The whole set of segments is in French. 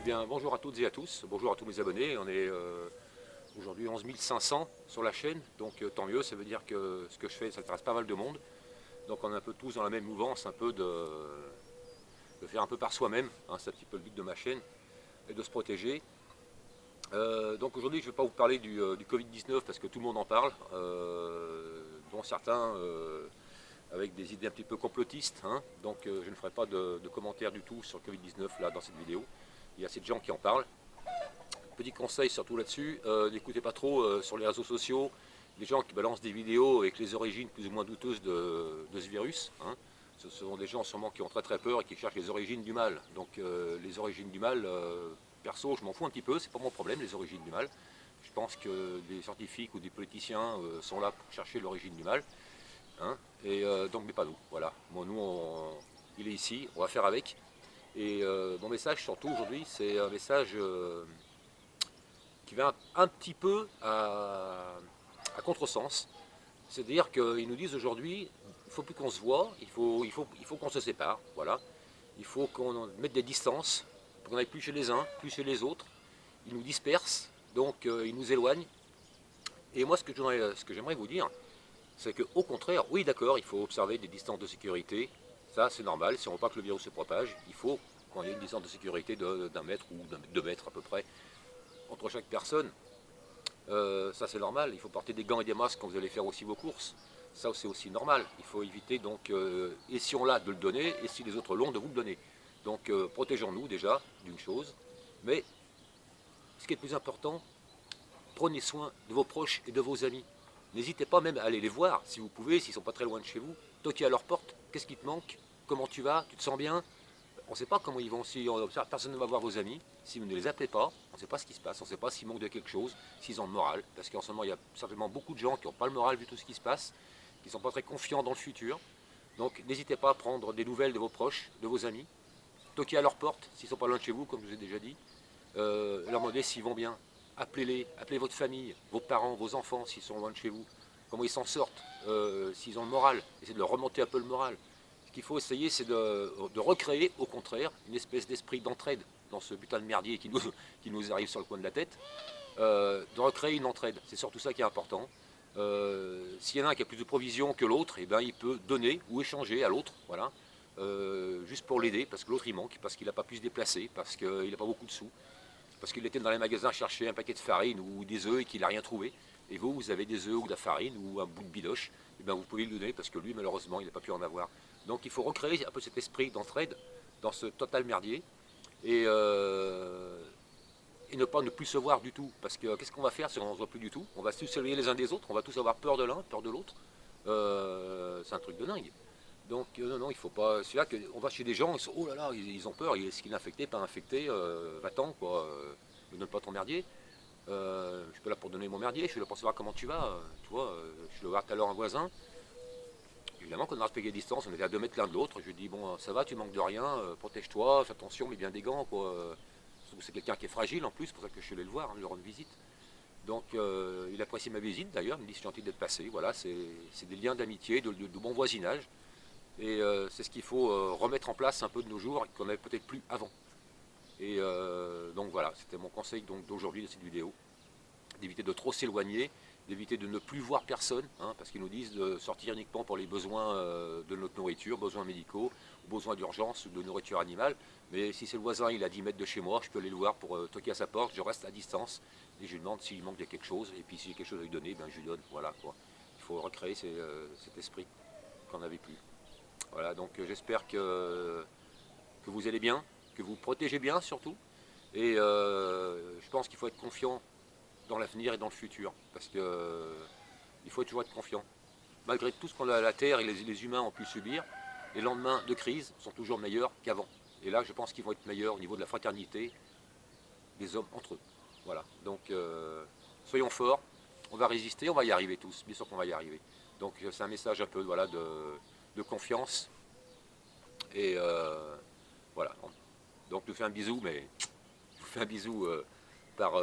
Bien, bonjour à toutes et à tous, bonjour à tous mes abonnés. On est aujourd'hui 11 500 sur la chaîne, donc tant mieux, ça veut dire que ce que je fais, ça intéresse pas mal de monde. Donc on est un peu tous dans la même mouvance, un peu de faire un peu par soi-même, hein, c'est un petit peu le but de ma chaîne, et de se protéger. Donc aujourd'hui je ne vais pas vous parler du Covid-19 parce que tout le monde en parle, dont certains avec des idées un petit peu complotistes, hein. Donc je ne ferai pas de commentaires du tout sur le Covid-19 là dans cette vidéo. Il y a assez de gens qui en parlent. Petit conseil surtout là-dessus, n'écoutez pas trop sur les réseaux sociaux les gens qui balancent des vidéos avec les origines plus ou moins douteuses de ce virus, hein. Ce sont des gens sûrement qui ont très peur et qui cherchent les origines du mal. Donc les origines du mal, perso je m'en fous un petit peu, c'est pas mon problème les origines du mal. Je pense que des scientifiques ou des politiciens sont là pour chercher l'origine du mal, hein. Et donc mais pas nous, voilà. Bon, nous il est ici, on va faire avec. Et mon message surtout aujourd'hui c'est un message qui va un petit peu à contresens. C'est-à-dire qu'ils nous disent aujourd'hui, il ne faut plus qu'on se voit, il faut qu'on se sépare, voilà. Il faut qu'on mette des distances, pour qu'on n'aille plus chez les uns, plus chez les autres. Ils nous dispersent, donc ils nous éloignent. Et moi, ce que j'aimerais vous dire, c'est qu'au contraire, oui d'accord, il faut observer des distances de sécurité. Ça, c'est normal, si on ne veut pas que le virus se propage, il faut qu'on ait une distance de sécurité d'un mètre ou de 2 mètres à peu près entre chaque personne. Ça c'est normal, il faut porter des gants et des masques quand vous allez faire aussi vos courses. Ça c'est aussi normal, il faut éviter donc, et si on l'a, de le donner, et si les autres l'ont, de vous le donner. Donc protégeons-nous déjà d'une chose, mais ce qui est le plus important, prenez soin de vos proches et de vos amis. N'hésitez pas même à aller les voir, si vous pouvez, s'ils ne sont pas très loin de chez vous. Toquez à leur porte, qu'est-ce qui te manque? Comment tu vas? Tu te sens bien? On ne sait pas comment ils vont, si personne ne va voir vos amis, si vous ne les appelez pas, on ne sait pas ce qui se passe, on ne sait pas s'ils manquent de quelque chose, s'ils ont le moral, parce qu'en ce moment il y a certainement beaucoup de gens qui n'ont pas le moral vu tout ce qui se passe, qui ne sont pas très confiants dans le futur. Donc n'hésitez pas à prendre des nouvelles de vos proches, de vos amis, toquez à leur porte, s'ils ne sont pas loin de chez vous, comme je vous ai déjà dit, leur demander s'ils vont bien, appelez-les, appelez votre famille, vos parents, vos enfants s'ils sont loin de chez vous, comment ils s'en sortent, s'ils ont le moral, essayez de leur remonter un peu le moral. Ce qu'il faut essayer, c'est de recréer, au contraire, une espèce d'esprit d'entraide dans ce putain de merdier qui nous arrive sur le coin de la tête, de recréer une entraide. C'est surtout ça qui est important. S'il y en a un qui a plus de provisions que l'autre, eh ben, il peut donner ou échanger à l'autre, voilà, juste pour l'aider, parce que l'autre il manque, parce qu'il n'a pas pu se déplacer, parce qu'il n'a pas beaucoup de sous, parce qu'il était dans les magasins chercher un paquet de farine ou des œufs et qu'il n'a rien trouvé. Et vous avez des œufs ou de la farine ou un bout de bidoche, et bien vous pouvez le donner parce que lui, malheureusement, il n'a pas pu en avoir. Donc il faut recréer un peu cet esprit d'entraide dans ce total merdier et, ne plus se voir du tout. Parce que qu'est-ce qu'on va faire si on ne se voit plus du tout? On va tous s'éloigner les uns des autres, on va tous avoir peur de l'un, peur de l'autre. C'est un truc de dingue. Donc non, non, il faut pas. C'est là qu'on va chez des gens, ils sont, oh là là, ils ont peur, est-ce qu'il est infecté, pas infecté, va-t'en, quoi, ne donne pas ton merdier. Je suis pas là pour donner mon merdier, je suis là pour savoir comment tu vas. Tu vois, je vais voir tout à l'heure un voisin. Évidemment qu'on a respecté les distances, on était à 2 mètres l'un de l'autre. Je lui dis, bon, ça va, tu manques de rien, protège-toi, fais attention, mets bien des gants, quoi. C'est quelqu'un qui est fragile en plus, c'est pour ça que je suis allé le voir, hein, lui rendre visite. Donc il apprécie ma visite d'ailleurs, il me dit c'est gentil d'être passé. Voilà, c'est des liens d'amitié, de bon voisinage. Et c'est ce qu'il faut remettre en place un peu de nos jours, qu'on n'avait peut-être plus avant. Et donc voilà, c'était mon conseil d'aujourd'hui de cette vidéo. D'éviter de trop s'éloigner, d'éviter de ne plus voir personne, hein, parce qu'ils nous disent de sortir uniquement pour les besoins de notre nourriture, besoins médicaux, besoins d'urgence ou de nourriture animale. Mais si c'est le voisin, il est à 10 mètres de chez moi, je peux aller le voir pour toquer à sa porte, je reste à distance et je lui demande s'il manque de quelque chose, et puis si j'ai quelque chose à lui donner, ben, je lui donne. Voilà, quoi. Il faut recréer cet esprit qu'on n'avait plus. Voilà, donc j'espère que vous allez bien, que vous protégez bien surtout. Et je pense qu'il faut être confiant dans l'avenir et dans le futur, parce que il faut toujours être confiant. Malgré tout ce qu'on a à la Terre et les humains ont pu subir, les lendemains de crise sont toujours meilleurs qu'avant. Et là, je pense qu'ils vont être meilleurs au niveau de la fraternité des hommes entre eux. Voilà, donc soyons forts, on va résister, on va y arriver tous, bien sûr qu'on va y arriver. Donc c'est un message un peu voilà, de confiance. Et voilà, donc je vous fais un bisou, mais je vous fais un bisou par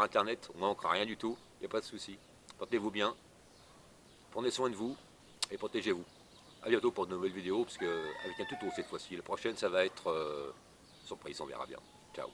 internet, on ne manquera rien du tout, il n'y a pas de souci. Portez-vous bien, prenez soin de vous et protégez-vous. A bientôt pour de nouvelles vidéos, parce que avec un tuto cette fois-ci. La prochaine, ça va être surprise, on verra bien. Ciao.